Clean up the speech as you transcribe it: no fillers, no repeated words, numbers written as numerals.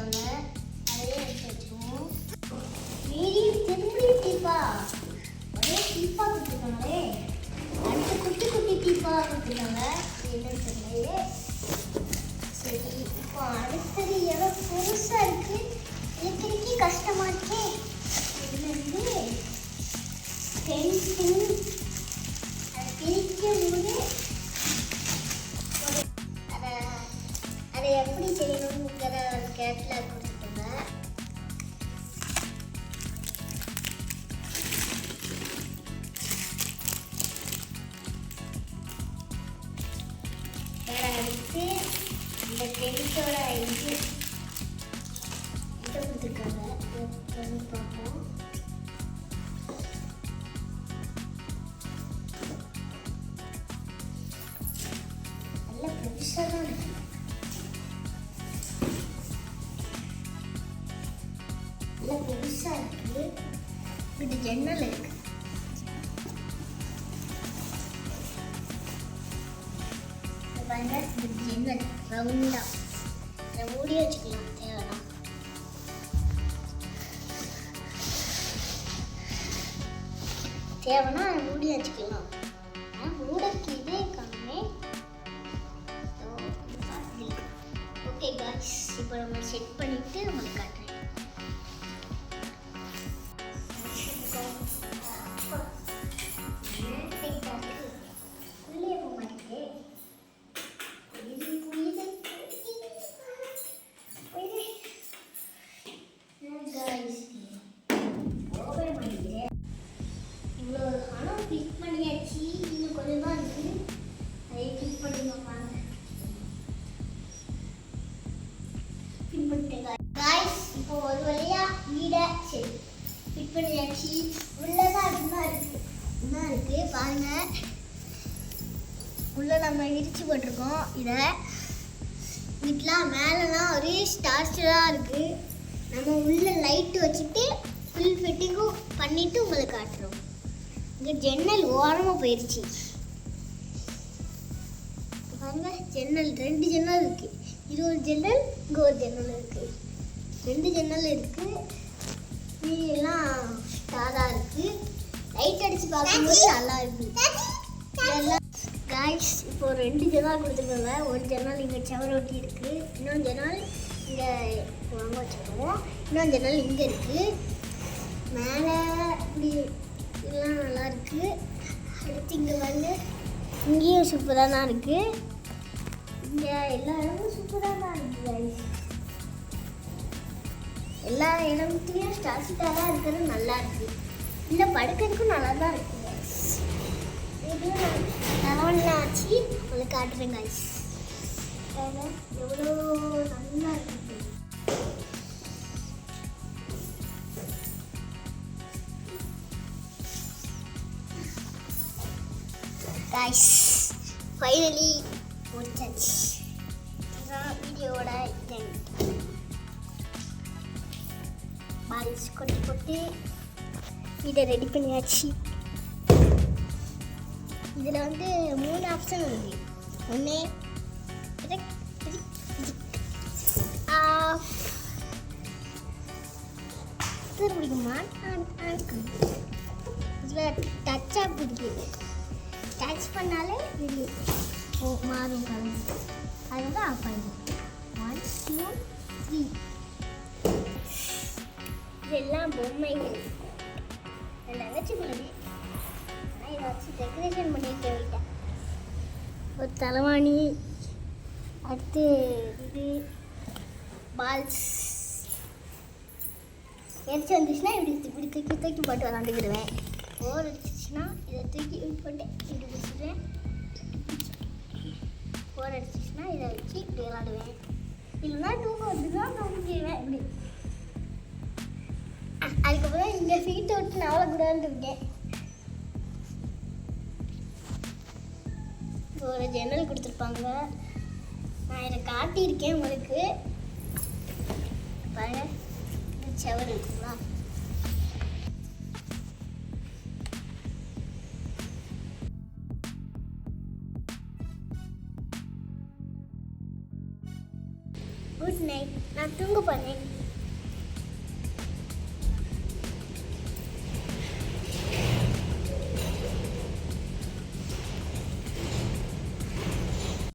கொடுத்துருக்காங்க, அதையே எடுத்து வச்சுருவோம். மீறி திரும்பி டீப்பா, ஒரே டீப்பா கொடுத்துருக்காங்களே. அடுத்து குட்டி குட்டி டீப்பா கொடுத்துருக்காங்க, என்னன்னு தெரியலையே. சரி, இப்போ அடுத்தது எவ்வளோ பெருசாக இருக்குது, இலக்கிரிக்கு கஷ்டமாக இருக்கே. என்னது பென்சில், அதை பிரிக்கும் போது அதை எப்படி செய்யணுங்கிற கேட்லாக் கொடுத்துருங்க. அடுத்து இந்த பென்சிலோட இது கொடுத்துருக்காங்க, பார்ப்போம். நல்ல பெருசாக தான் இருக்கு. நல்ல பெருசாக இருக்கு. இது ஜன்னல் இருக்கு. பாருங்க, இது ஜன்னல் ரவுண்டா அதை மூடி வச்சுக்கலாம். தேவைன்னா அதை மூடி வச்சுக்கலாம். மூடக்கு இதே காணுமே. ஓகே காய்ஸ், இப்போ நம்ம செட் பண்ணிட்டு உங்களுக்கு காட்டுறேன். இப்போ ஒரு வழியா வீடை சரி ஃபிட் பண்ணியாச்சு. உள்ளதான் இன்னும் இருக்கு பாருங்க. உள்ள நம்ம இடிச்சு போட்டிருக்கோம். இதை வீட்டெலாம் மேலெலாம் ஒரே ஸ்டார்ஸ்டாக இருக்குது. நம்ம உள்ள லைட்டு வச்சுட்டு ஃபுல் ஃபிட்டிங்கும் பண்ணிவிட்டு உங்களுக்கு காட்டுறோம். இங்கே ஜன்னல் ஓரமாக போயிடுச்சு பாருங்க. ஜன்னல் 2 ஜன்னல் இருக்குது. இது ஒரு ஜன்னல், இங்கே ஒரு ஜன்னல் இருக்குது. 2 ஜன்னல் இருக்குது. எல்லாம் ஸ்டாராக இருக்குது. லைட் அடித்து பார்க்கும்போது நல்லா இருக்குது. இதெல்லாம் காய்ஸ் இப்போ 2 ஜன்னல் கொடுத்துருக்காங்க. ஒரு ஜன்னல் இங்கே செவர ஒட்டி இருக்குது. இன்னொரு ஜன்னல் இங்கே வாங்க வச்சுருக்கோம். இன்னொரு ஜன்னல் இங்கே இருக்குது. மேலே இப்படி இதெல்லாம் நல்லா இருக்குது. அடுத்து இங்கே வந்து இங்கேயும் சூப்பராக தான் இருக்குது. இங்கே எல்லா இடமும் சூப்பராக தான் இருக்குது காய்ஸ். எல்லா இடத்துலையும் ஸ்டார்ஸாக இருக்கிறது நல்லா இருக்குது. இல்லை படுக்கிறதுக்கும் நல்லா தான் இருக்குது காய்ஸ். இதுவும் நான் ஆச்சு உங்களுக்கு காட்டுறேன் காய்ஸ். எவ்வளோ நல்லா இருக்குது காய்ஸ். ஃபைனலி முடிச்சாச்சு. இதுதான் வீடியோவோட பால்ஸ் கொட்டி இதை ரெடி பண்ணியாச்சு. இதில் வந்து 3 ஆப்ஷன் இருக்குது. ஒன்று பிடிக்குமா, இதில் டச்சாக பிடிக்குது. டச் பண்ணாலே இது மாறும் கலந்து. அதுதான் ஆஃப் ஆகிடும். 1 2 3 இதெல்லாம் பொம்மைகள். இதில் வச்சு பண்ணுவேன். ஆனால் இதை வச்சு டெக்கரேஷன் பண்ணிட்டு விட்டேன். ஒரு தலைவாணி, அடுத்து இது பால்ஸ் எரிச்சு வந்துச்சுன்னா இப்படி தூக்கி போட்டு விளாண்டுக்கிடுவேன். போர் அடிச்சிச்சுன்னா இதை தூக்கி போட்டு இப்படி பிடிச்சிடுவேன். போர் அடிச்சிச்சுன்னா இதை வச்சு இப்படி விளாடுவேன். இல்லைன்னா தூக்கம் வந்துச்சுன்னா தூங்கிடுவேன் இப்படி. அதுக்கப்புறம் இங்கே சீட்டை விட்டு நான் கூடாதுன்னு இருக்கேன். ஒரு ஜன்னல் கொடுத்துருப்பாங்க. நான் இதை காட்டியிருக்கேன் உங்களுக்கு. பாருங்க, செவரு இருக்குங்களா. Good night. நான் தூங்க போறேன்.